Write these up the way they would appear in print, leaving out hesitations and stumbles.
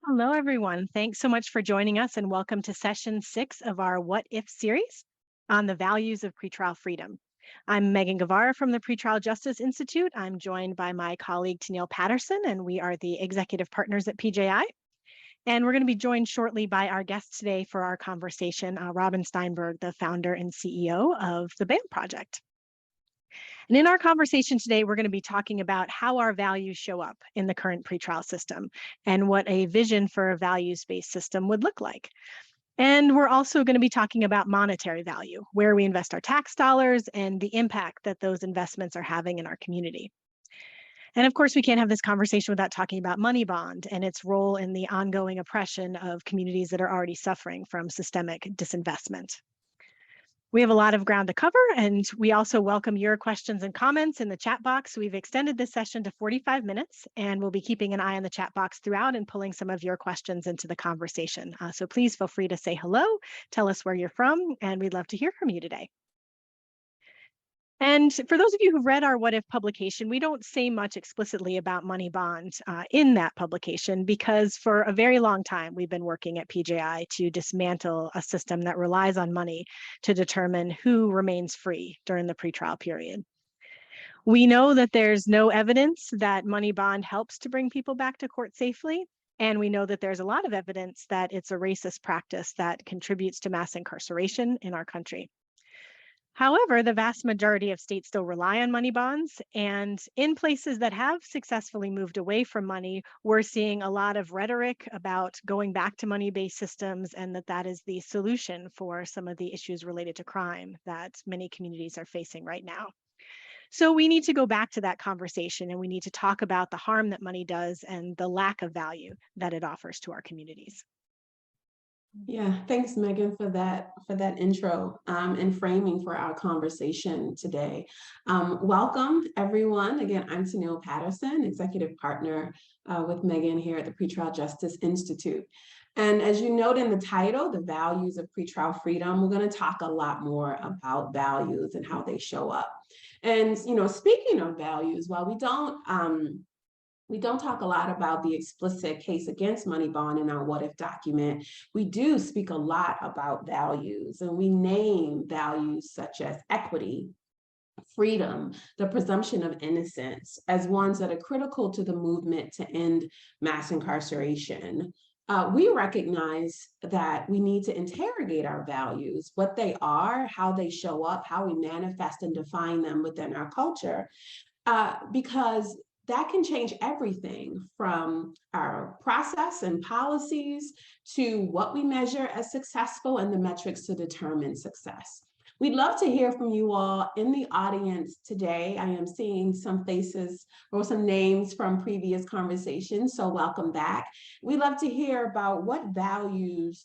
Hello, everyone. Thanks so much for joining us, and welcome to session 6 of our What If series on the values of pretrial freedom. I'm Meghan Guevara from the Pretrial Justice Institute. I'm joined by my colleague Tenille Patterson, and we are the executive partners at PJI. And we're going to be joined shortly by our guest today for our conversation, Robin Steinberg, the founder and CEO of the Bail Project. And in our conversation today, we're going to be talking about how our values show up in the current pretrial system and what a vision for a values-based system would look like. And we're also going to be talking about monetary value, where we invest our tax dollars and the impact that those investments are having in our community. And of course, we can't have this conversation without talking about money bond and its role in the ongoing oppression of communities that are already suffering from systemic disinvestment. We have a lot of ground to cover, and we also welcome your questions and comments in the chat box. We've extended this session to 45 minutes, and we'll be keeping an eye on the chat box throughout and pulling some of your questions into the conversation. So please feel free to say hello, tell us where you're from, and we'd love to hear from you today. And for those of you who've read our What If publication, we don't say much explicitly about money bond in that publication because for a very long time, we've been working at PJI to dismantle a system that relies on money to determine who remains free during the pretrial period. We know that there's no evidence that money bond helps to bring people back to court safely. And we know that there's a lot of evidence that it's a racist practice that contributes to mass incarceration in our country. However, the vast majority of states still rely on money bonds. And in places that have successfully moved away from money, we're seeing a lot of rhetoric about going back to money-based systems and that is the solution for some of the issues related to crime that many communities are facing right now. So we need to go back to that conversation and we need to talk about the harm that money does and the lack of value that it offers to our communities. Yeah, thanks, Megan, for that intro and framing for our conversation today. Welcome, everyone. Again, I'm Tenille Patterson, executive partner with Megan here at the Pretrial Justice Institute. And as you note in the title, the values of pretrial freedom, we're going to talk a lot more about values and how they show up. And speaking of values, while we don't talk a lot about the explicit case against money bond in our What If document. We do speak a lot about values, and we name values such as equity, freedom, the presumption of innocence as ones that are critical to the movement to end mass incarceration. We recognize that we need to interrogate our values, what they are, how they show up, how we manifest and define them within our culture, because that can change everything from our process and policies to what we measure as successful and the metrics to determine success. We'd love to hear from you all in the audience today. I am seeing some faces or some names from previous conversations, so welcome back. We'd love to hear about what values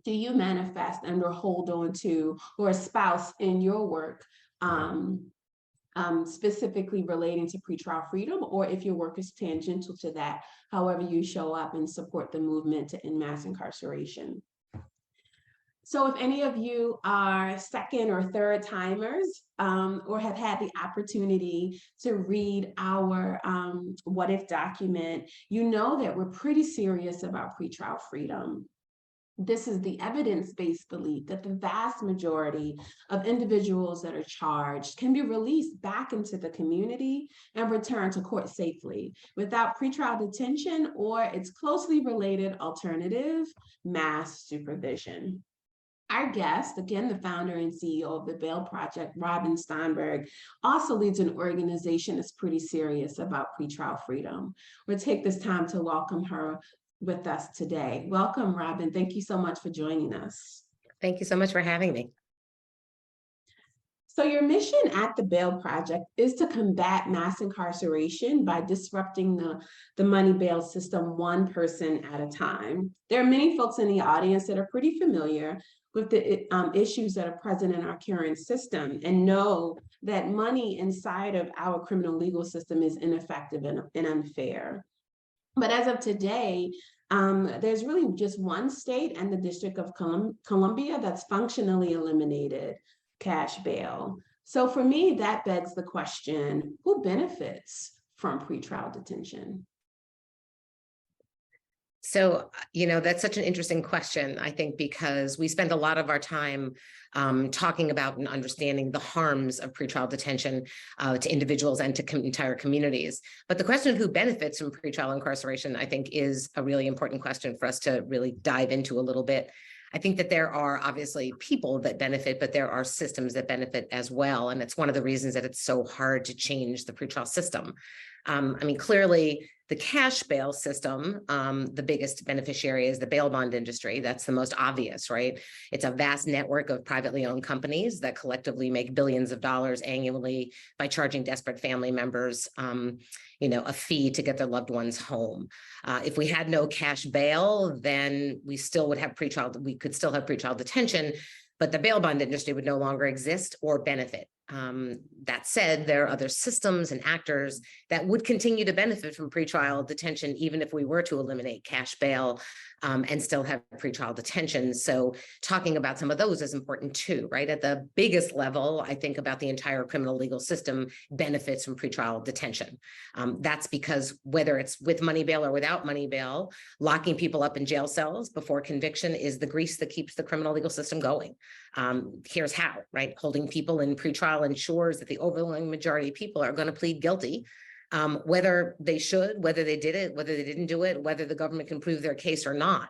do you manifest and or hold on to or espouse in your work, specifically relating to pretrial freedom, or if your work is tangential to that, however you show up and support the movement to end mass incarceration. So if any of you are second or third timers or have had the opportunity to read our What If document, you know that we're pretty serious about pretrial freedom. This is the evidence-based belief that the vast majority of individuals that are charged can be released back into the community and returned to court safely without pretrial detention or its closely related alternative, mass supervision. Our guest, again, the founder and CEO of the Bail Project, Robin Steinberg, also leads an organization that's pretty serious about pretrial freedom. We'll take this time to welcome her with us today. Welcome, Robin. Thank you so much for joining us. Thank you so much for having me. So your mission at the Bail Project is to combat mass incarceration by disrupting the money bail system one person at a time. There are many folks in the audience that are pretty familiar with the issues that are present in our current system and know that money inside of our criminal legal system is ineffective and unfair. But as of today, there's really just one state and the District of Columbia that's functionally eliminated cash bail. So for me, that begs the question, who benefits from pretrial detention? So, that's such an interesting question, I think, because we spend a lot of our time talking about and understanding the harms of pretrial detention to individuals and to entire communities. But the question of who benefits from pretrial incarceration, I think, is a really important question for us to really dive into a little bit. I think that there are obviously people that benefit, but there are systems that benefit as well. And it's one of the reasons that it's so hard to change the pretrial system. Clearly, the cash bail system, the biggest beneficiary is the bail bond industry. That's the most obvious, right? It's a vast network of privately owned companies that collectively make billions of dollars annually by charging desperate family members, a fee to get their loved ones home. If we had no cash bail, then we still would have we could still have pretrial detention, but the bail bond industry would no longer exist or benefit. That said, there are other systems and actors that would continue to benefit from pretrial detention, even if we were to eliminate cash bail and still have pretrial detention. So talking about some of those is important too, right? At the biggest level, I think about the entire criminal legal system benefits from pretrial detention. That's because whether it's with money bail or without money bail, locking people up in jail cells before conviction is the grease that keeps the criminal legal system going. Here's how, right? Holding people in pretrial ensures that the overwhelming majority of people are going to plead guilty, whether they should, whether they did it, whether they didn't do it, whether the government can prove their case or not.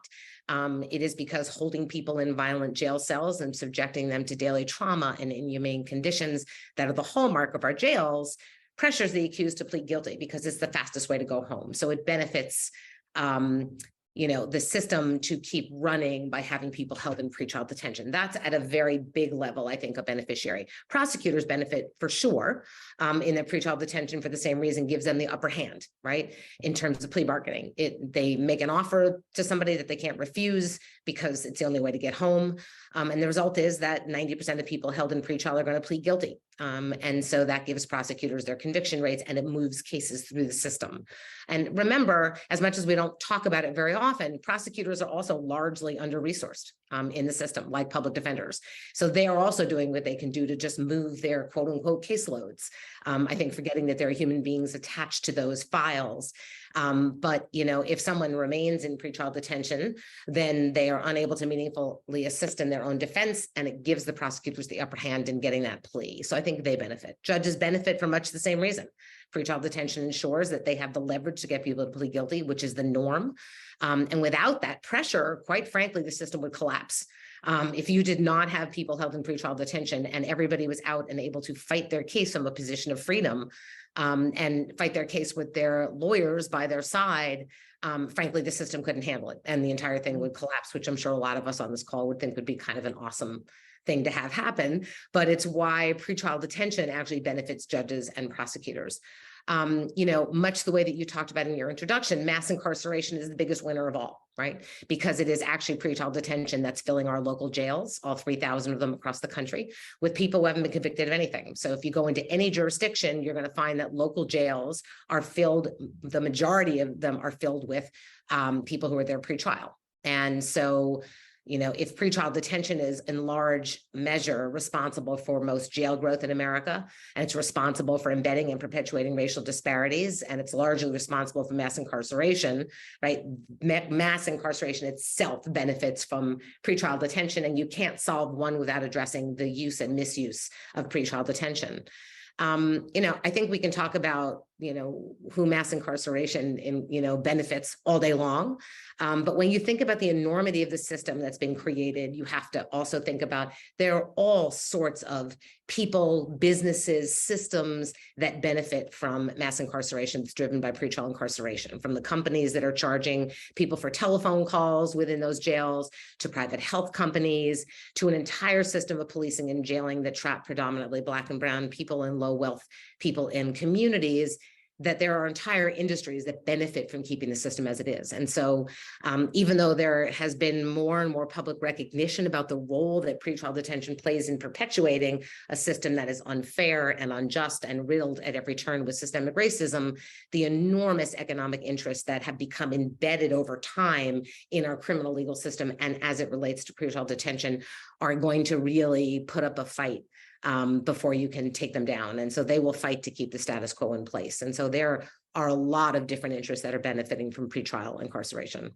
It is because holding people in violent jail cells and subjecting them to daily trauma and inhumane conditions that are the hallmark of our jails pressures the accused to plead guilty because it's the fastest way to go home. So it benefits the system to keep running by having people held in pretrial detention. That's at a very big level, I think, a beneficiary. Prosecutors benefit for sure in that pretrial detention for the same reason gives them the upper hand, right? In terms of plea bargaining. They make an offer to somebody that they can't refuse because it's the only way to get home. And the result is that 90% of people held in pretrial are going to plead guilty. And so that gives prosecutors their conviction rates and it moves cases through the system. And remember, as much as we don't talk about it very often, prosecutors are also largely under-resourced in the system, like public defenders. So they are also doing what they can do to just move their quote unquote caseloads. I think forgetting that there are human beings attached to those files. But if someone remains in pretrial detention, then they are unable to meaningfully assist in their own defense, and it gives the prosecutors the upper hand in getting that plea. So I think they benefit. Judges benefit for much the same reason. Pretrial detention ensures that they have the leverage to get people to plead guilty, which is the norm. And without that pressure, quite frankly, the system would collapse. If you did not have people held in pretrial detention and everybody was out and able to fight their case from a position of freedom and fight their case with their lawyers by their side, frankly, the system couldn't handle it and the entire thing would collapse, which I'm sure a lot of us on this call would think would be kind of an awesome thing to have happen. But it's why pretrial detention actually benefits judges and prosecutors. Much the way that you talked about in your introduction, mass incarceration is the biggest winner of all, right? Because it is actually pretrial detention that's filling our local jails, all 3,000 of them across the country, with people who haven't been convicted of anything. So if you go into any jurisdiction, you're going to find that local jails are filled, the majority of them are filled with people who are there pretrial. And so if pretrial detention is in large measure responsible for most jail growth in America, and it's responsible for embedding and perpetuating racial disparities, and it's largely responsible for mass incarceration, right? Mass incarceration itself benefits from pretrial detention, and you can't solve one without addressing the use and misuse of pretrial detention. I think we can talk about, who mass incarceration benefits all day long. But when you think about the enormity of the system that's been created, you have to also think about there are all sorts of people, businesses, systems that benefit from mass incarceration that's driven by pretrial incarceration, from the companies that are charging people for telephone calls within those jails, to private health companies, to an entire system of policing and jailing that trap predominantly Black and brown people and low wealth people in communities, that there are entire industries that benefit from keeping the system as it is. And so even though there has been more and more public recognition about the role that pretrial detention plays in perpetuating a system that is unfair and unjust and riddled at every turn with systemic racism, the enormous economic interests that have become embedded over time in our criminal legal system and as it relates to pretrial detention are going to really put up a fight before you can take them down. And so they will fight to keep the status quo in place. And so there are a lot of different interests that are benefiting from pretrial incarceration.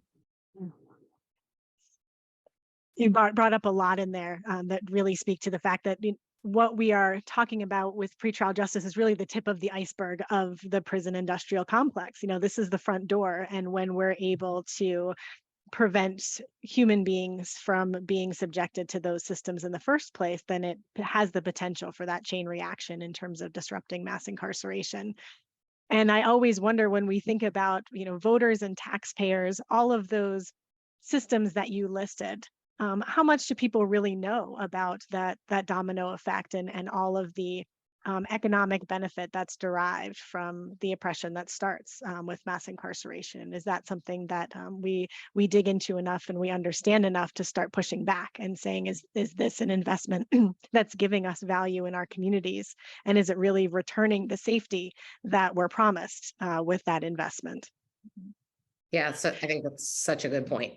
you brought up a lot in there that really speak to the fact that what we are talking about with pretrial justice is really the tip of the iceberg of the prison industrial complex. This is the front door, and when we're able to prevent human beings from being subjected to those systems in the first place, then it has the potential for that chain reaction in terms of disrupting mass incarceration. And I always wonder, when we think about, voters and taxpayers, all of those systems that you listed, how much do people really know about that domino effect and all of the economic benefit that's derived from the oppression that starts with mass incarceration? Is that something that we dig into enough and we understand enough to start pushing back and saying, is this an investment that's giving us value in our communities? And is it really returning the safety that we're promised with that investment? Yeah, so I think that's such a good point.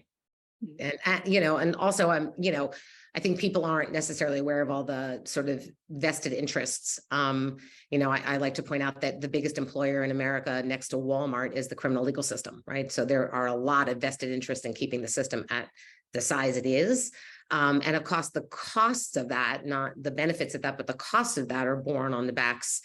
And, and also I think people aren't necessarily aware of all the sort of vested interests. I like to point out that the biggest employer in America next to Walmart is the criminal legal system, right? So there are a lot of vested interests in keeping the system at the size it is. And of course, the costs of that, not the benefits of that, but the costs of that are borne on the backs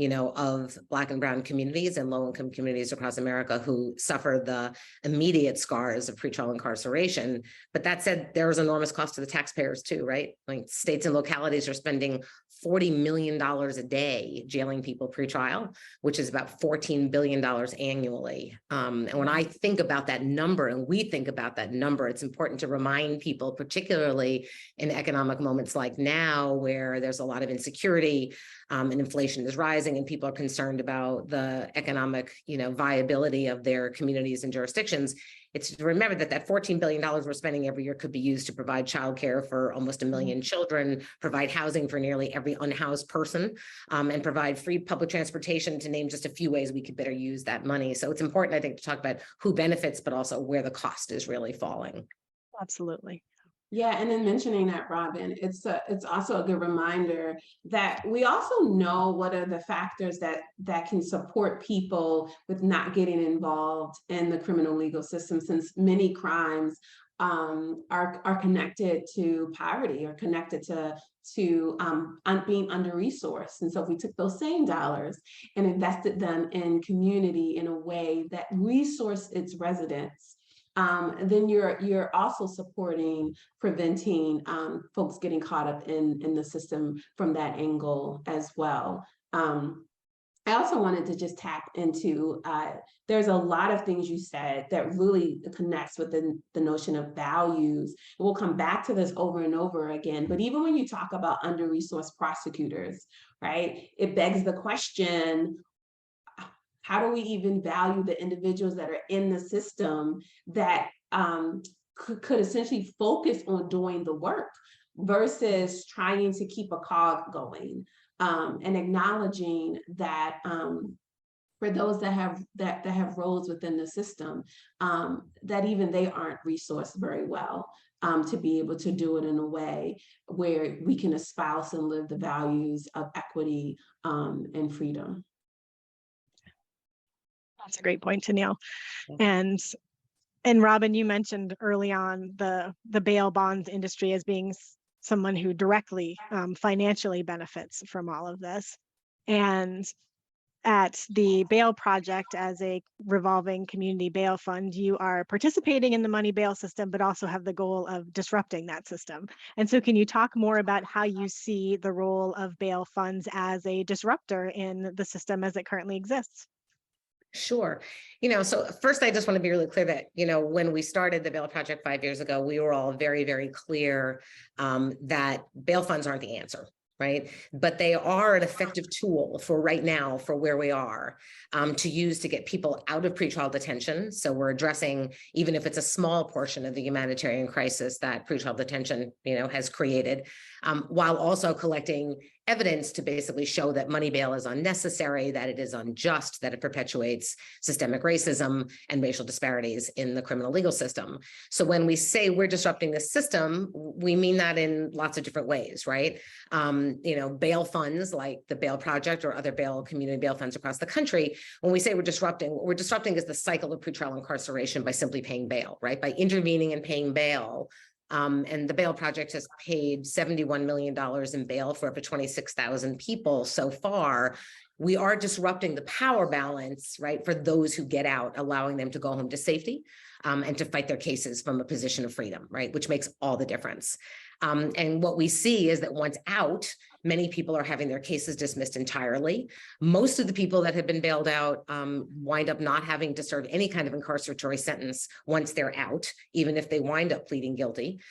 of Black and brown communities and low-income communities across America who suffer the immediate scars of pretrial incarceration. But that said, there's enormous cost to the taxpayers too, right? Like states and localities are spending $40 million a day jailing people pretrial, which is about $14 billion annually. And when I think about that number, and we think about that number, it's important to remind people, particularly in economic moments like now, where there's a lot of insecurity and inflation is rising and people are concerned about the economic, viability of their communities and jurisdictions. It's to remember that $14 billion we're spending every year could be used to provide childcare for almost 1 million children, provide housing for nearly every unhoused person, and provide free public transportation, to name just a few ways we could better use that money. So it's important, I think, to talk about who benefits, but also where the cost is really falling. Absolutely. Yeah, and in mentioning that, Robin, it's also a good reminder that we also know what are the factors that can support people with not getting involved in the criminal legal system, since many crimes are connected to poverty or connected to being under-resourced. And so if we took those same dollars and invested them in community in a way that resourced its residents, then you're also supporting preventing folks getting caught up in the system from that angle as well. I also wanted to just tap into, there's a lot of things you said that really connects with the notion of values. We'll come back to this over and over again, but even when you talk about under-resourced prosecutors, right, it begs the question, how do we even value the individuals that are in the system that could essentially focus on doing the work versus trying to keep a cog going, and acknowledging that for those that have roles within the system, that even they aren't resourced very well to be able to do it in a way where we can espouse and live the values of equity and freedom. That's a great point, Tenille. And Robin, you mentioned early on the bail bonds industry as being someone who directly financially benefits from all of this. And at the Bail Project, as a revolving community bail fund, you are participating in the money bail system, but also have the goal of disrupting that system. And so can you talk more about how you see the role of bail funds as a disruptor in the system as it currently exists? Sure. So first, I just want to be really clear that, when we started the Bail Project 5 years ago, we were all very, very clear that bail funds aren't the answer, right? But they are an effective tool for right now, for where we are, to use to get people out of pretrial detention. So we're addressing, even if it's a small portion of the humanitarian crisis that pretrial detention, has created, while also collecting evidence to basically show that money bail is unnecessary, that it is unjust, that it perpetuates systemic racism and racial disparities in the criminal legal system. So when we say we're disrupting the system, we mean that in lots of different ways, right? Bail funds like the Bail Project or other community bail funds across the country, when we say we're disrupting, what we're disrupting is the cycle of pretrial incarceration by simply paying bail, right? By intervening and paying bail, And the Bail Project has paid $71 million in bail for up to 26,000 people so far. We are disrupting the power balance, right, for those who get out, allowing them to go home to safety and to fight their cases from a position of freedom, right, which makes all the difference. And what we see is that once out, many people are having their cases dismissed entirely. Most of the people that have been bailed out wind up not having to serve any kind of incarceratory sentence once they're out, even if they wind up pleading guilty.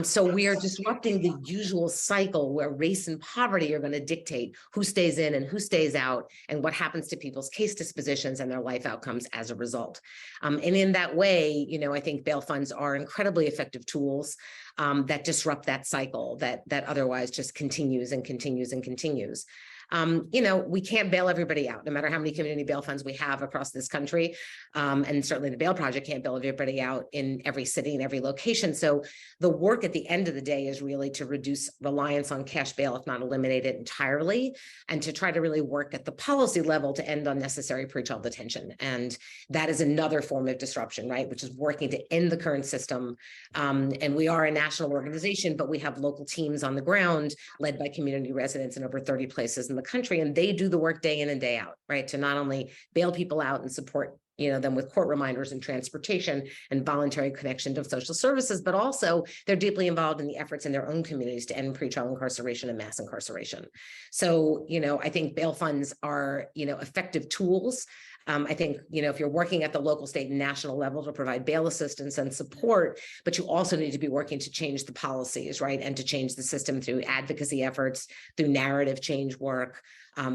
So we are disrupting the usual cycle where race and poverty are going to dictate who stays in and who stays out and what happens to people's case dispositions and their life outcomes as a result. And in that way, I think bail funds are incredibly effective tools that disrupt that cycle that otherwise just continues and continues and continues. We can't bail everybody out, no matter how many community bail funds we have across this country. And certainly the Bail Project can't bail everybody out in every city and every location. So the work at the end of the day is really to reduce reliance on cash bail, if not eliminate it entirely, and to try to really work at the policy level to end unnecessary pretrial detention. And that is another form of disruption, right? Which is working to end the current system. And we are a national organization, but we have local teams on the ground led by community residents in over 30 places in the country, and they do the work day in and day out, right, to not only bail people out and support them with court reminders and transportation and voluntary connection to social services, but also they're deeply involved in the efforts in their own communities to end pretrial incarceration and mass incarceration. So, I think bail funds are, effective tools. I think, if you're working at the local, state, and national level to provide bail assistance and support, but you also need to be working to change the policies, right? And to change the system through advocacy efforts, through narrative change work,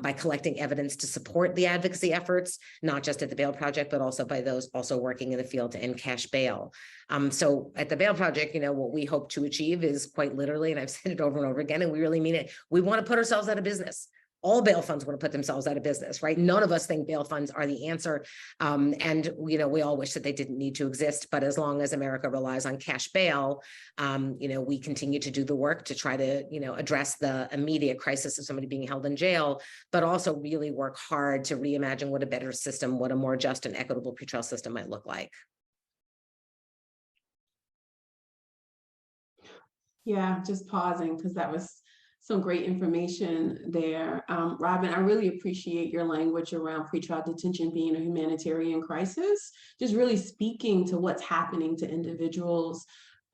by collecting evidence to support the advocacy efforts, not just at the Bail Project, but also by those also working in the field to end cash bail. So at the Bail Project, what we hope to achieve is quite literally, and I've said it over and over again, and we really mean it, we want to put ourselves out of business. All bail funds want to put themselves out of business, right? None of us think bail funds are the answer. And, we all wish that they didn't need to exist. But as long as America relies on cash bail, we continue to do the work to try to, address the immediate crisis of somebody being held in jail, but also really work hard to reimagine what a better system, what a more just and equitable pretrial system might look like. Yeah, just pausing because that was some great information there. Robin, I really appreciate your language around pretrial detention being a humanitarian crisis, just really speaking to what's happening to individuals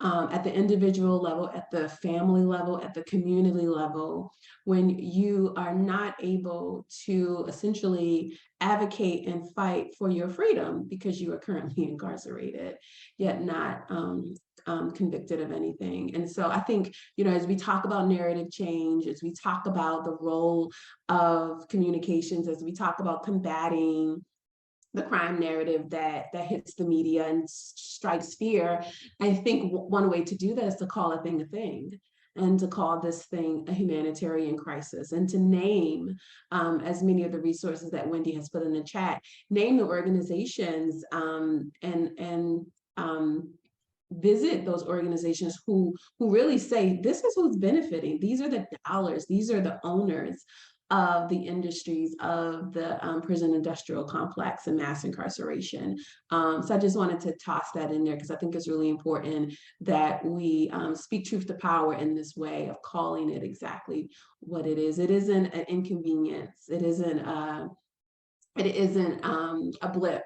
at the individual level, at the family level, at the community level, when you are not able to essentially advocate and fight for your freedom because you are currently incarcerated, yet not convicted of anything. And so I think, as we talk about narrative change, as we talk about the role of communications, as we talk about combating the crime narrative that hits the media and strikes fear, I think one way to do that is to call a thing and to call this thing a humanitarian crisis, and to name, as many of the resources that Wendy has put in the chat, name the organizations and visit those organizations who really say, this is who's benefiting. These are the dollars. These are the owners of the industries of the prison industrial complex and mass incarceration. So I just wanted to toss that in there because I think it's really important that we speak truth to power in this way of calling it exactly what it is. It isn't an inconvenience. It isn't a blip.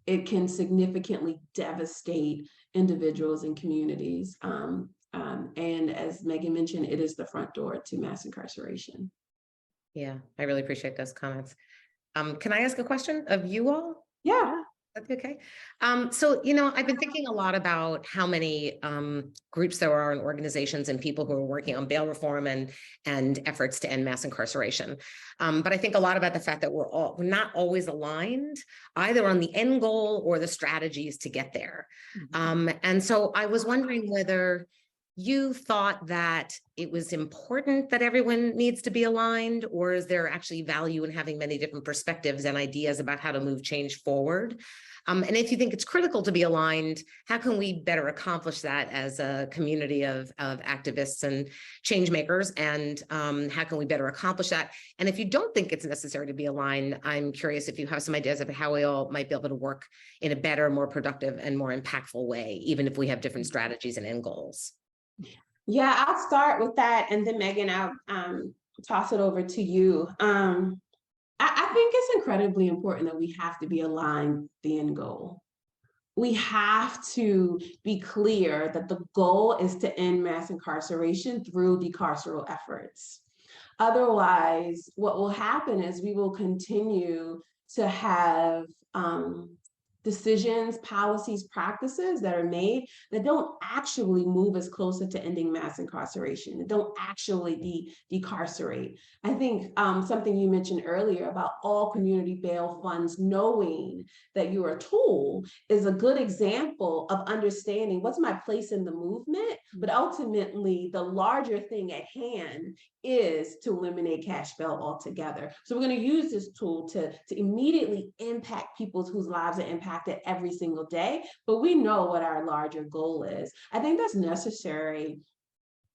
It can significantly devastate individuals and communities. And as Megan mentioned, it is the front door to mass incarceration. Yeah, I really appreciate those comments. Can I ask a question of you all? Yeah. That's okay. So, I've been thinking a lot about how many groups there are and organizations and people who are working on bail reform and efforts to end mass incarceration. But I think a lot about the fact that we're not always aligned either on the end goal or the strategies to get there. And so I was wondering whether you thought that it was important that everyone needs to be aligned, or is there actually value in having many different perspectives and ideas about how to move change forward? And if you think it's critical to be aligned, how can we better accomplish that as a community of activists and change makers? And how can we better accomplish that? And if you don't think it's necessary to be aligned, I'm curious if you have some ideas of how we all might be able to work in a better, more productive, and more impactful way, even if we have different strategies and end goals. Yeah, I'll start with that, and then Megan, I'll toss it over to you. I think it's incredibly important that we have to be aligned with the end goal. We have to be clear that the goal is to end mass incarceration through decarceral efforts. Otherwise, what will happen is we will continue to have decisions, policies, practices that are made that don't actually move us closer to ending mass incarceration, that don't actually decarcerate. I think something you mentioned earlier about all community bail funds knowing that you're a tool is a good example of understanding what's my place in the movement, but ultimately the larger thing at hand is to eliminate cash bail altogether. So we're going to use this tool to immediately impact people whose lives are impacted every single day, but we know what our larger goal is. I think that's necessary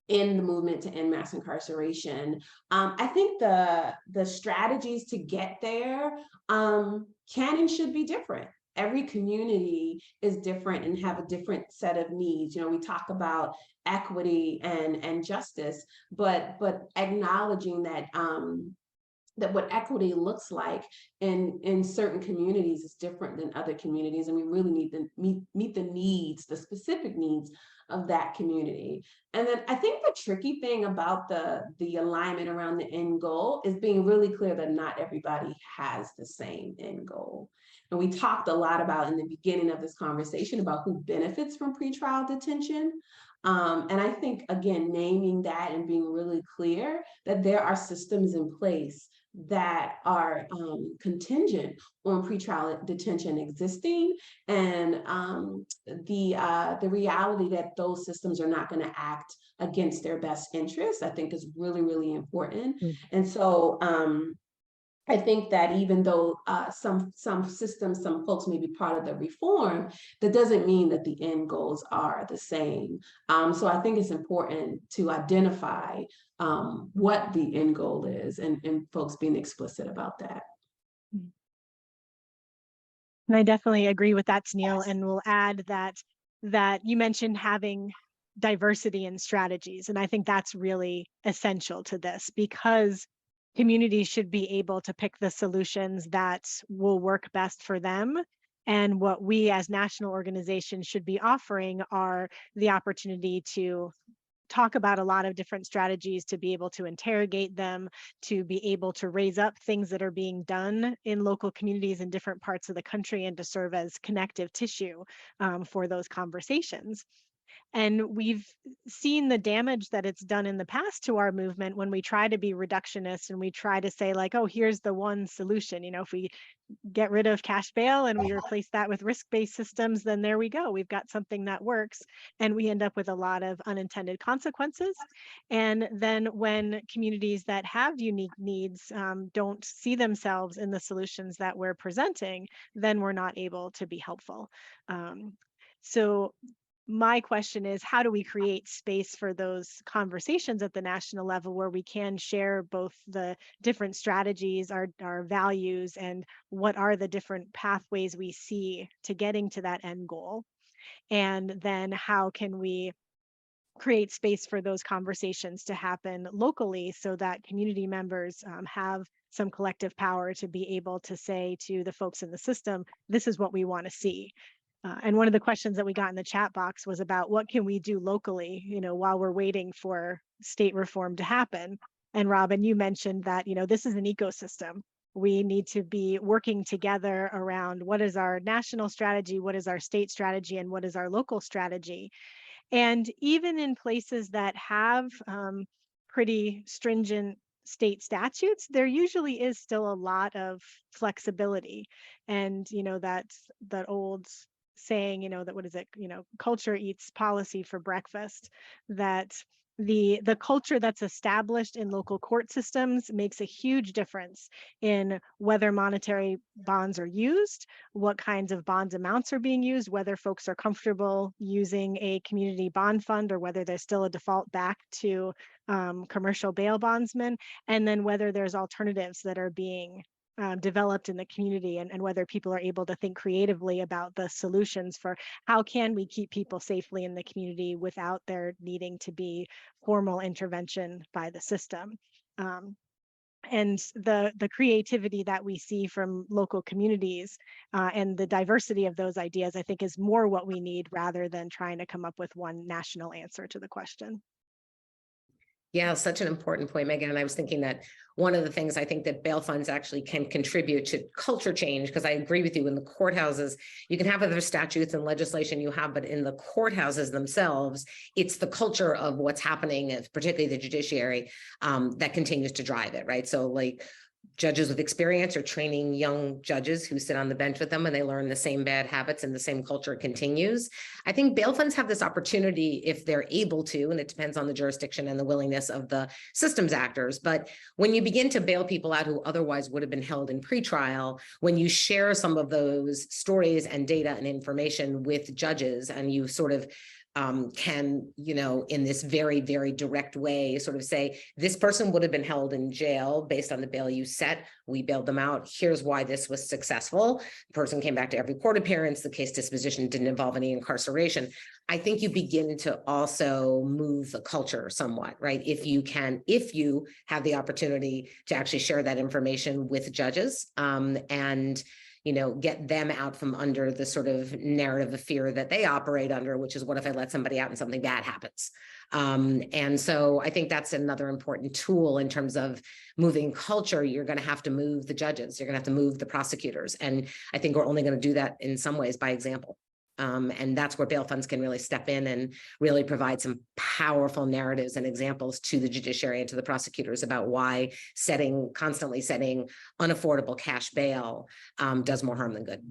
in the movement to end mass incarceration. I think the strategies to get there can and should be different. Every community is different and have a different set of needs. You know, we talk about equity and justice, but acknowledging that that what equity looks like in certain communities is different than other communities, and we really need to meet the needs, the specific needs of that community. And then I think the tricky thing about the alignment around the end goal is being really clear that not everybody has the same end goal. And we talked a lot about in the beginning of this conversation about who benefits from pretrial detention. And I think, again, naming that and being really clear that there are systems in place that are contingent on pretrial detention existing, and the reality that those systems are not going to act against their best interests, I think is really, really important. And so I think that even though some systems, some folks may be part of the reform, that doesn't mean that the end goals are the same. So I think it's important to identify what the end goal is, and folks being explicit about that. And I definitely agree with that, Tenille, and will add that you mentioned having diversity in strategies, and I think that's really essential to this, because communities should be able to pick the solutions that will work best for them. And what we as national organizations should be offering are the opportunity to talk about a lot of different strategies, to be able to interrogate them, to be able to raise up things that are being done in local communities in different parts of the country, and to serve as connective tissue for those conversations. And we've seen the damage that it's done in the past to our movement when we try to be reductionist and we try to say, like, oh, here's the one solution. You know, if we get rid of cash bail and we replace that with risk-based systems, then there we go. We've got something that works. And we end up with a lot of unintended consequences. And then when communities that have unique needs don't see themselves in the solutions that we're presenting, then we're not able to be helpful. So my question is, how do we create space for those conversations at the national level where we can share both the different strategies, our values, and what are the different pathways we see to getting to that end goal? And then how can we create space for those conversations to happen locally so that community members have some collective power to be able to say to the folks in the system, this is what we want to see. And one of the questions that we got in the chat box was about what can we do locally, you know, while we're waiting for state reform to happen. And Robin, you mentioned that, you know, this is an ecosystem. We need to be working together around what is our national strategy, what is our state strategy, and what is our local strategy. And even in places that have pretty stringent state statutes, there usually is still a lot of flexibility. And, you know, that's that old saying, you know, that what is it, you know, culture eats policy for breakfast, that the culture that's established in local court systems makes a huge difference in whether monetary bonds are used, what kinds of bonds amounts are being used, whether folks are comfortable using a community bond fund or whether there's still a default back to commercial bail bondsmen, and then whether there's alternatives that are being developed in the community, and whether people are able to think creatively about the solutions for how can we keep people safely in the community without there needing to be formal intervention by the system. And the creativity that we see from local communities and the diversity of those ideas, I think, is more what we need rather than trying to come up with one national answer to the question. Yeah, such an important point, Megan. And I was thinking that one of the things I think that bail funds actually can contribute to culture change, because I agree with you, in the courthouses, you can have other statutes and legislation you have, but in the courthouses themselves, it's the culture of what's happening, particularly the judiciary, that continues to drive it, right? So like, judges with experience are training young judges who sit on the bench with them, and they learn the same bad habits and the same culture continues. I think bail funds have this opportunity if they're able to, and it depends on the jurisdiction and the willingness of the systems actors. But when you begin to bail people out who otherwise would have been held in pretrial, when you share some of those stories and data and information with judges, and you sort of can, in this very, very direct way, sort of say, this person would have been held in jail based on the bail you set. We bailed them out. Here's why this was successful. The person came back to every court appearance. The case disposition didn't involve any incarceration. I think you begin to also move the culture somewhat, right? If you have the opportunity to actually share that information with judges, and get them out from under the sort of narrative of fear that they operate under, which is, what if I let somebody out and something bad happens? And so I think that's another important tool in terms of moving culture. You're going to have to move the judges. You're going to have to move the prosecutors. And I think we're only going to do that in some ways by example. And that's where bail funds can really step in and really provide some powerful narratives and examples to the judiciary and to the prosecutors about why constantly setting unaffordable cash bail does more harm than good.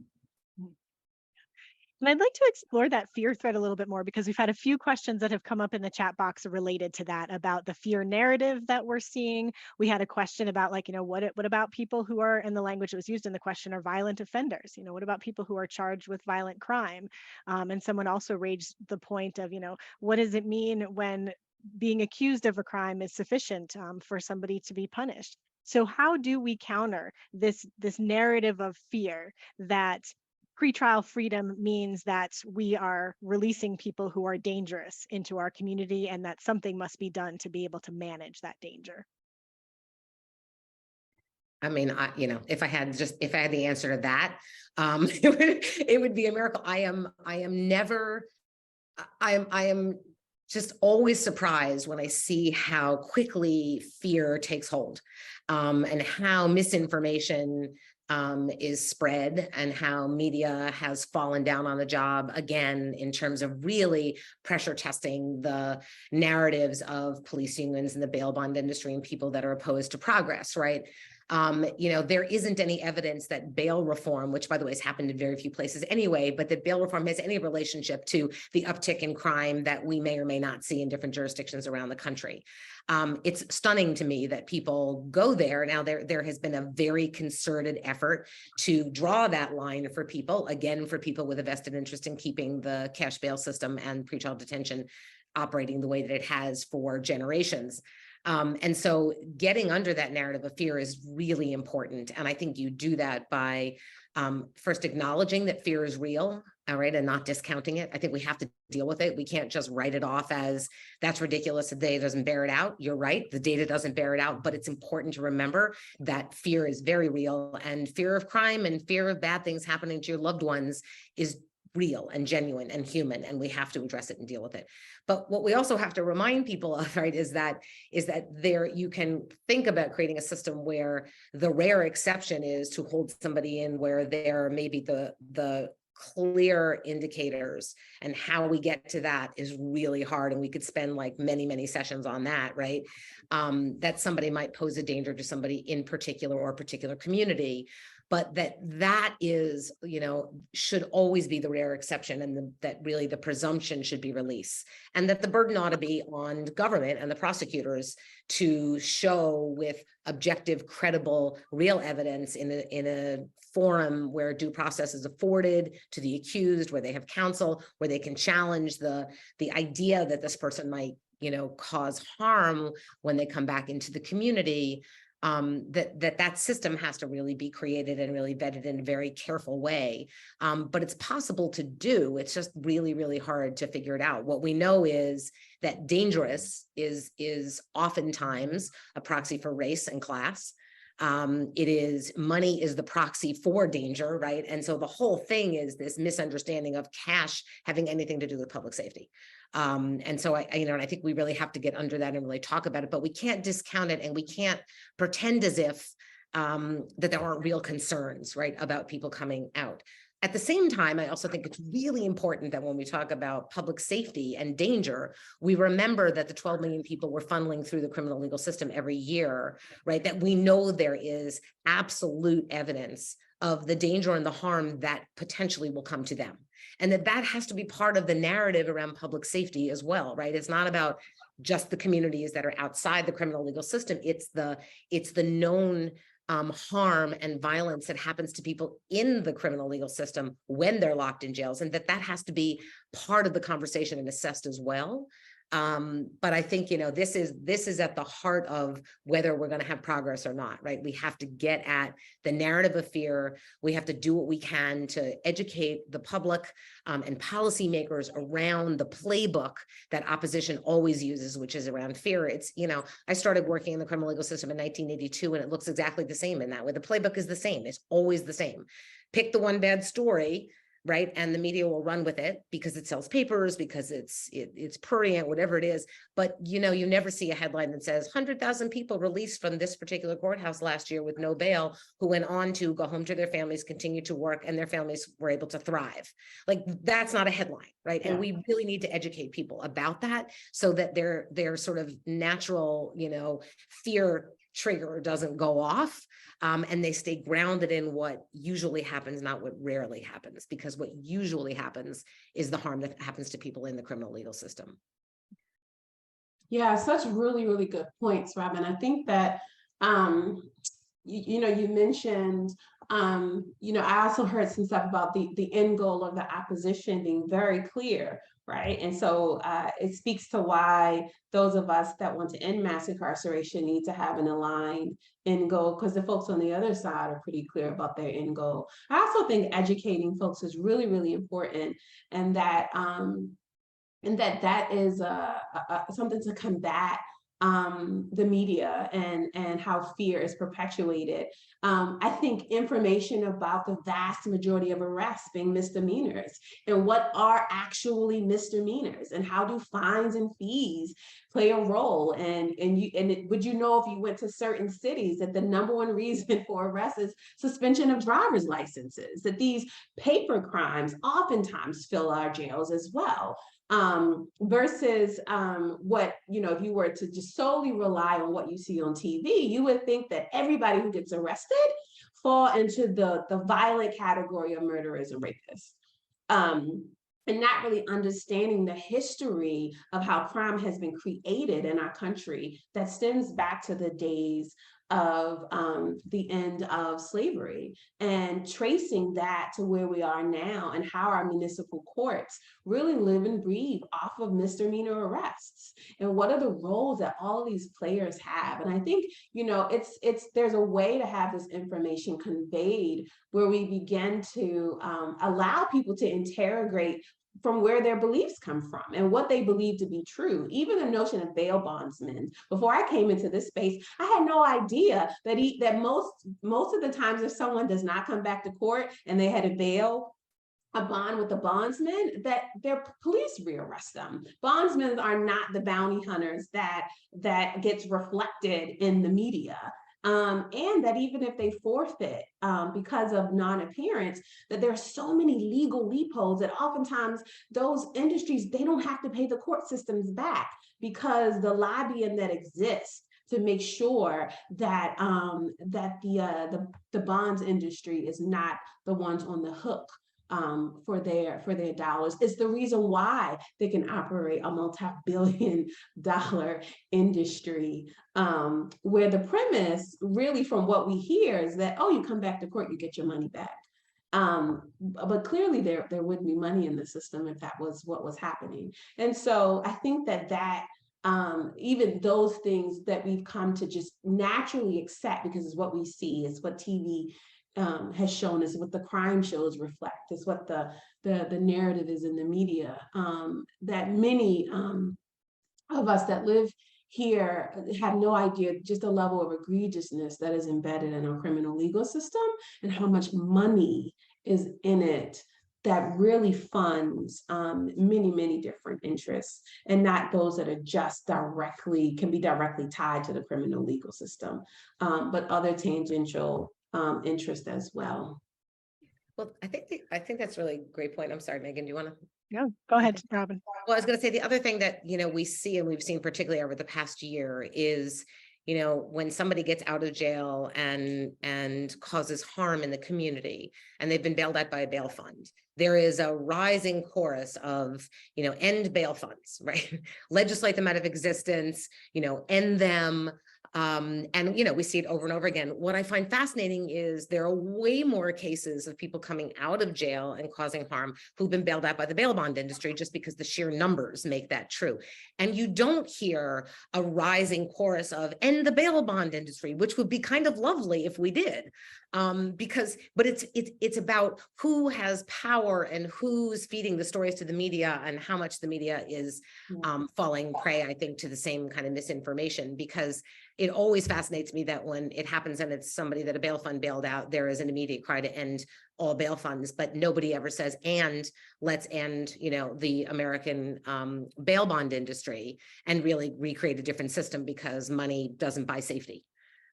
And I'd like to explore that fear thread a little bit more, because we've had a few questions that have come up in the chat box related to that, about the fear narrative that we're seeing. We had a question about, like, what about people who are, in the language that was used in the question, are violent offenders? What about people who are charged with violent crime? And someone also raised the point of, what does it mean when being accused of a crime is sufficient for somebody to be punished? So how do we counter this narrative of fear that pretrial freedom means that we are releasing people who are dangerous into our community, and that something must be done to be able to manage that danger? I mean, if I had the answer to that, it would be a miracle. I am just always surprised when I see how quickly fear takes hold, and how misinformation is spread, and how media has fallen down on the job again in terms of really pressure testing the narratives of police unions and the bail bond industry and people that are opposed to progress, right? There isn't any evidence that bail reform, which by the way has happened in very few places anyway, but that bail reform has any relationship to the uptick in crime that we may or may not see in different jurisdictions around the country. It's stunning to me that people go there. Now, there has been a very concerted effort to draw that line for people, again, for people with a vested interest in keeping the cash bail system and pretrial detention operating the way that it has for generations. And so getting under that narrative of fear is really important. And I think you do that by first acknowledging that fear is real, all right, and not discounting it. I think we have to deal with it. We can't just write it off as that's ridiculous. The data doesn't bear it out. You're right. The data doesn't bear it out, but it's important to remember that fear is very real, and fear of crime and fear of bad things happening to your loved ones is real and genuine and human, and we have to address it and deal with it. But what we also have to remind people of, right, is that there you can think about creating a system where the rare exception is to hold somebody in where there may be the clear indicators, and how we get to that is really hard, and we could spend like many sessions on that, right? That somebody might pose a danger to somebody in particular or a particular community, but that is, should always be the rare exception, and that really the presumption should be release, and that the burden ought to be on government and the prosecutors to show with objective, credible, real evidence in a forum where due process is afforded to the accused, where they have counsel, where they can challenge the idea that this person might, cause harm when they come back into the community. that system has to really be created and really vetted in a very careful way. But it's possible to do. It's just really, really hard to figure it out. What we know is that dangerous is oftentimes a proxy for race and class. Money is the proxy for danger, right? And so the whole thing is this misunderstanding of cash having anything to do with public safety. And so and I think we really have to get under that and really talk about it, but we can't discount it, and we can't pretend as if that there aren't real concerns, right, about people coming out. At the same time, I also think it's really important that when we talk about public safety and danger, we remember that the 12 million people we're funneling through the criminal legal system every year, right, that we know there is absolute evidence of the danger and the harm that potentially will come to them. And that has to be part of the narrative around public safety as well, right? It's not about just the communities that are outside the criminal legal system. It's the known harm and violence that happens to people in the criminal legal system when they're locked in jails, and that has to be part of the conversation and assessed as well. But I think, this is at the heart of whether we're going to have progress or not, right? We have to get at the narrative of fear. We have to do what we can to educate the public and policymakers around the playbook that opposition always uses, which is around fear. It's, I started working in the criminal legal system in 1982, and it looks exactly the same in that way. The playbook is the same. It's always the same. Pick the one bad story, right? And the media will run with it because it sells papers, because it's prurient, whatever it is. But, you never see a headline that says 100,000 people released from this particular courthouse last year with no bail, who went on to go home to their families, continue to work, and their families were able to thrive. Like, that's not a headline, right? Yeah. And we really need to educate people about that so that their sort of natural, fear trigger doesn't go off, and they stay grounded in what usually happens, not what rarely happens, because what usually happens is the harm that happens to people in the criminal legal system. Yeah, such really, really good points, Robin. I think that, you mentioned, I also heard some stuff about the end goal of the opposition being very clear, right? And so it speaks to why those of us that want to end mass incarceration need to have an aligned end goal, because the folks on the other side are pretty clear about their end goal. I also think educating folks is really, really important, and that that is something to combat the media and how fear is perpetuated. I think information about the vast majority of arrests being misdemeanors, and what are actually misdemeanors, and how do fines and fees play a role. Would you know, if you went to certain cities, that the number one reason for arrest is suspension of driver's licenses, that these paper crimes oftentimes fill our jails as well. Versus what, if you were to just solely rely on what you see on TV, you would think that everybody who gets arrested fall into the violent category of murderers and rapists. And not really understanding the history of how crime has been created in our country that stems back to the days of the end of slavery, and tracing that to where we are now, and how our municipal courts really live and breathe off of misdemeanor arrests, and what are the roles that all of these players have. And I think, there's a way to have this information conveyed where we begin to allow people to interrogate from where their beliefs come from and what they believe to be true. Even the notion of bail bondsmen. Before I came into this space, I had no idea that most of the times, if someone does not come back to court and they had a bond with the bondsman, that their police rearrest them. Bondsmen are not the bounty hunters that gets reflected in the media. And that even if they forfeit because of non-appearance, that there are so many legal loopholes that oftentimes those industries, they don't have to pay the court systems back, because the lobbying that exists to make sure that the bonds industry is not the ones on the hook for their dollars. It's the reason why they can operate a multi-billion-dollar industry, where the premise, really, from what we hear, is that, oh, you come back to court, you get your money back. But clearly there wouldn't be money in the system if that was what was happening. And so I think that even those things that we've come to just naturally accept because it's what we see, it's what TV has shown us, what the crime shows reflect, it's what the narrative is in the media, that many of us that live here have no idea just the level of egregiousness that is embedded in our criminal legal system and how much money is in it that really funds many different interests, and not those that are just can be directly tied to the criminal legal system, but other tangential interests as well. Well, I think that's really a great point. I'm sorry, Megan, do you want to? No, go ahead, Robin. Well, I was going to say the other thing that, we see and we've seen particularly over the past year is, when somebody gets out of jail and causes harm in the community and they've been bailed out by a bail fund, there is a rising chorus of, end bail funds, right? Legislate them out of existence, end them. And, we see it over and over again. What I find fascinating is there are way more cases of people coming out of jail and causing harm who've been bailed out by the bail bond industry, just because the sheer numbers make that true. And you don't hear a rising chorus of end the bail bond industry, which would be kind of lovely if we did. But it's about who has power and who's feeding the stories to the media and how much the media is falling prey, I think, to the same kind of misinformation, because it always fascinates me that when it happens and it's somebody that a bail fund bailed out, there is an immediate cry to end all bail funds, but nobody ever says, and let's end, the American bail bond industry and really recreate a different system, because money doesn't buy safety.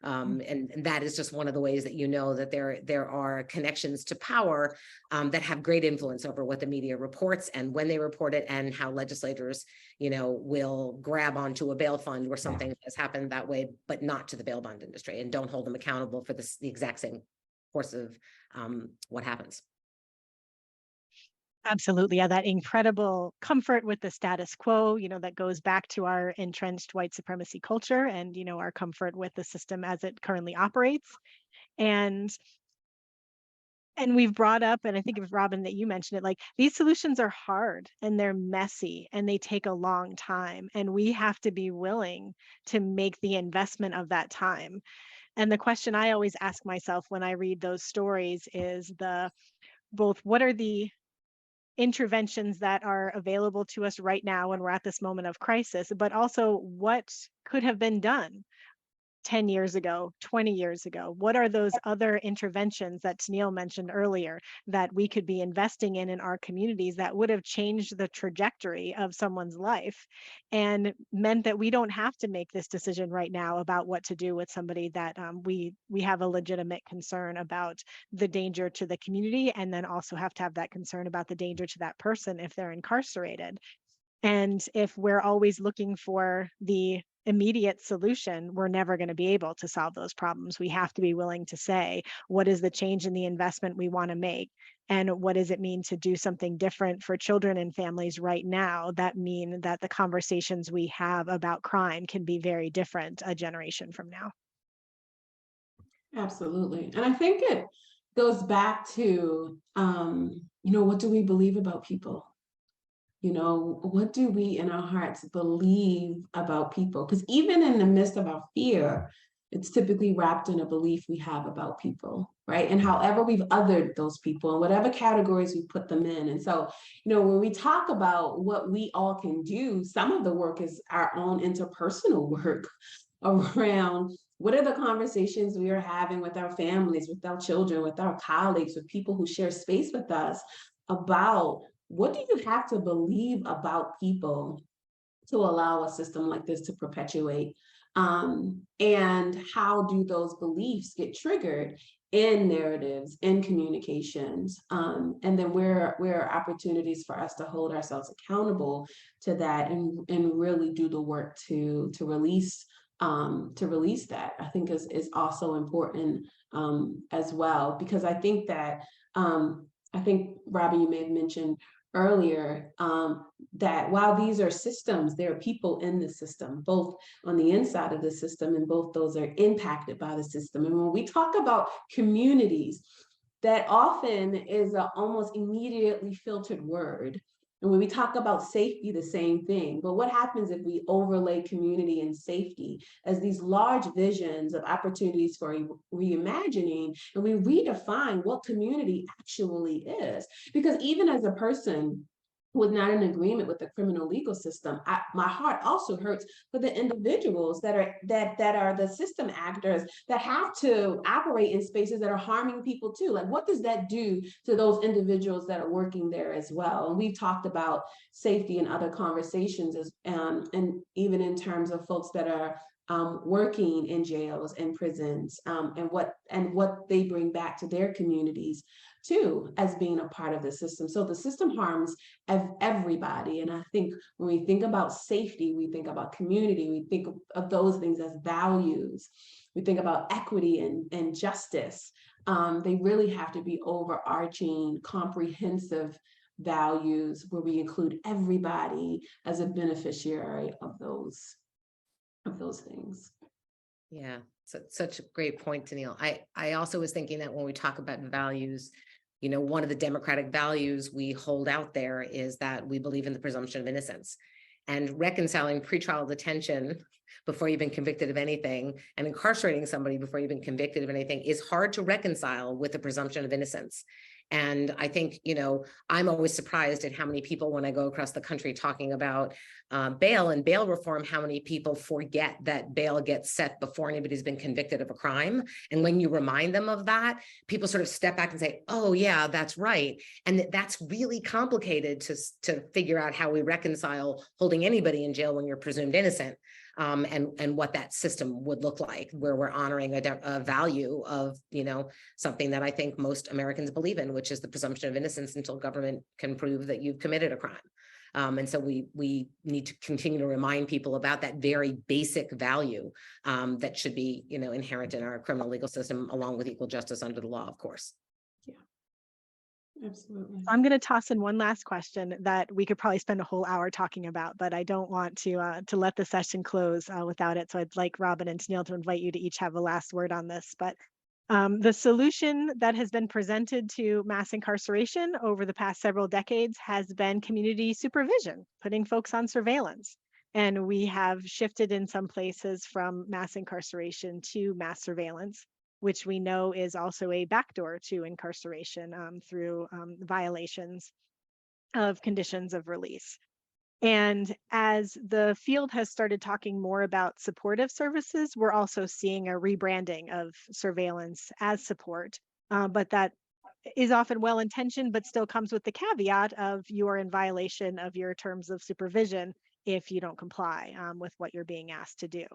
And that is just one of the ways that that there are connections to power that have great influence over what the media reports and when they report it, and how legislators, will grab onto a bail fund where something has happened that way, but not to the bail bond industry, and don't hold them accountable for the exact same course of what happens. Absolutely. Yeah, that incredible comfort with the status quo, that goes back to our entrenched white supremacy culture and, our comfort with the system as it currently operates. And we've brought up, and I think it was Robin that you mentioned it, like, these solutions are hard and they're messy and they take a long time. And we have to be willing to make the investment of that time. And the question I always ask myself when I read those stories is both what are the interventions that are available to us right now when we're at this moment of crisis, but also what could have been done 10 years ago, 20 years ago? What are those other interventions that Tenille mentioned earlier that we could be investing in our communities that would have changed the trajectory of someone's life and meant that we don't have to make this decision right now about what to do with somebody that we have a legitimate concern about the danger to the community, and then also have to have that concern about the danger to that person if they're incarcerated. And if we're always looking for the immediate solution, we're never going to be able to solve those problems. We have to be willing to say, what is the change in the investment we want to make? And what does it mean to do something different for children and families right now that mean that the conversations we have about crime can be very different a generation from now? Absolutely. And I think it goes back to, what do we believe about people? What do we in our hearts believe about people? Because even in the midst of our fear, it's typically wrapped in a belief we have about people, right? And however we've othered those people and whatever categories we put them in. And so, when we talk about what we all can do, some of the work is our own interpersonal work around what are the conversations we are having with our families, with our children, with our colleagues, with people who share space with us about what do you have to believe about people to allow a system like this to perpetuate? And how do those beliefs get triggered in narratives, in communications? And then where are opportunities for us to hold ourselves accountable to that and really do the work to release that, I think is also important as well, because I think that I think, Robin, you may have mentioned earlier that while these are systems, there are people in the system, both on the inside of the system, and both those are impacted by the system. And when we talk about communities, that often is an almost immediately filtered word And when we talk about safety, the same thing. But what happens if we overlay community and safety as these large visions of opportunities for reimagining, and we redefine what community actually is? Because even as a person was not in agreement with the criminal legal system, my heart also hurts for the individuals that are the system actors that have to operate in spaces that are harming people too. Like, what does that do to those individuals that are working there as well? And we've talked about safety in other conversations, and even in terms of folks that are working in jails and prisons, and what they bring back to their communities too, as being a part of the system. So the system harms everybody. And I think when we think about safety, we think about community, we think of those things as values. We think about equity and justice. They really have to be overarching, comprehensive values where we include everybody as a beneficiary of those things. Yeah, so such a great point, Tenille. I also was thinking that when we talk about values, you know, one of the democratic values we hold out there is that we believe in the presumption of innocence, and reconciling pretrial detention before you've been convicted of anything and incarcerating somebody before you've been convicted of anything is hard to reconcile with the presumption of innocence. And I think, you know, I'm always surprised at how many people, when I go across the country talking about bail and bail reform, how many people forget that bail gets set before anybody's been convicted of a crime. And when you remind them of that, people sort of step back and say, oh yeah, that's right. And that's really complicated to figure out how we reconcile holding anybody in jail when you're presumed innocent. And what that system would look like, where we're honoring a value of, you know, something that I think most Americans believe in, which is the presumption of innocence until government can prove that you've committed a crime. And so we need to continue to remind people about that very basic value that should be, you know, inherent in our criminal legal system, along with equal justice under the law, of course. Absolutely. I'm going to toss in one last question that we could probably spend a whole hour talking about, but I don't want to let the session close without it. So I'd like Robin and Tenille to invite you to each have a last word on this. But the solution that has been presented to mass incarceration over the past several decades has been community supervision, putting folks on surveillance. And we have shifted in some places from mass incarceration to mass surveillance, which we know is also a backdoor to incarceration through violations of conditions of release. And as the field has started talking more about supportive services, we're also seeing a rebranding of surveillance as support, but that is often well-intentioned, but still comes with the caveat of you are in violation of your terms of supervision if you don't comply with what you're being asked to do.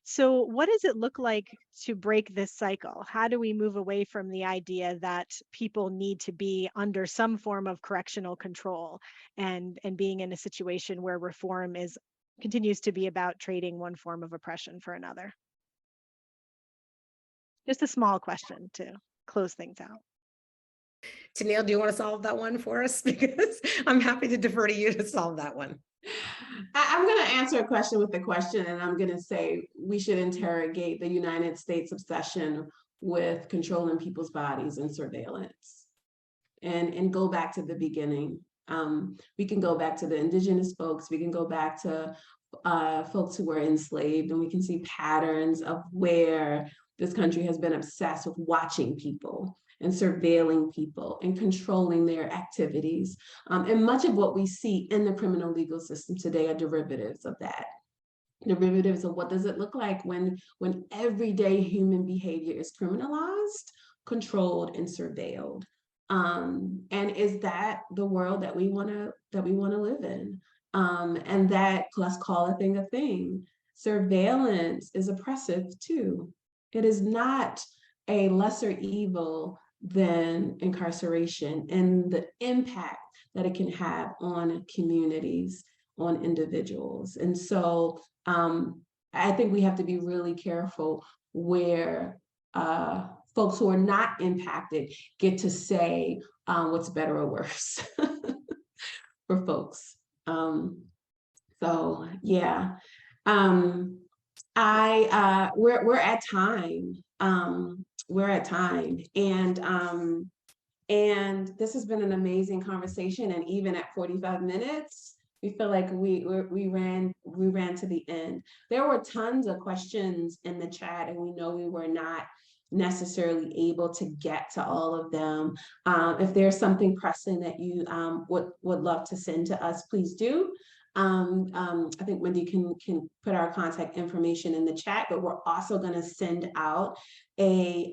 So what does it look like to break this cycle? How do we move away from the idea that people need to be under some form of correctional control and being in a situation where reform continues to be about trading one form of oppression for another? Just a small question to close things out. Tenille, do you want to solve that one for us? Because I'm happy to defer to you to solve that one. I'm going to answer a question with a question, and I'm going to say we should interrogate the United States obsession with controlling people's bodies and surveillance, and go back to the beginning. We can go back to the indigenous folks. We can go back to folks who were enslaved, and we can see patterns of where this country has been obsessed with watching people and surveilling people and controlling their activities. And much of what we see in the criminal legal system today are derivatives of that. Derivatives of what does it look like when everyday human behavior is criminalized, controlled, and surveilled. And is that the world that we want to live in? And that, let's call a thing a thing. Surveillance is oppressive too. It is not a lesser evil than incarceration and the impact that it can have on communities, on individuals. And so I think we have to be really careful where folks who are not impacted get to say what's better or worse for folks. So yeah, we're at time. We're at time, and And this has been an amazing conversation. And even at 45 minutes, we feel like we ran to the end. There were tons of questions in the chat, and we know we were not necessarily able to get to all of them. If there's something pressing that you would love to send to us, please do. I think Wendy can put our contact information in the chat, but we're also going to send out a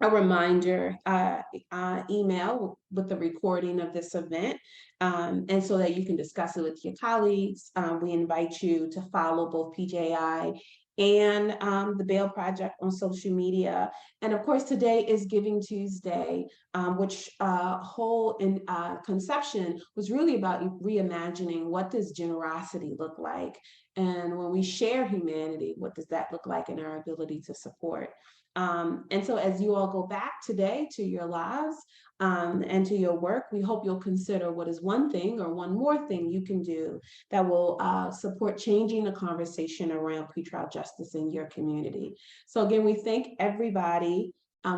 reminder email with the recording of this event, and so that you can discuss it with your colleagues. We invite you to follow both PJI and the Bail Project on social media. And of course, today is Giving Tuesday, which whole conception was really about reimagining what does generosity look like? And when we share humanity, what does that look like in our ability to support? And so as you all go back today to your lives and to your work, we hope you'll consider what is one thing or one more thing you can do that will support changing the conversation around pretrial justice in your community. So again, we thank everybody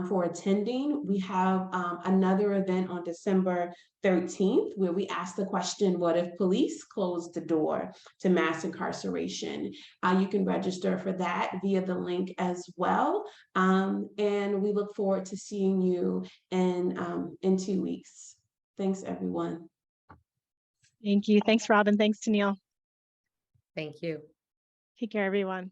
for attending. We have another event on December 13th, where we ask the question, what if police closed the door to mass incarceration? You can register for that via the link as well. And we look forward to seeing you in 2 weeks. Thanks, everyone. Thank you. Thanks, Robin. Thanks, Tenille. Thank you. Take care, everyone.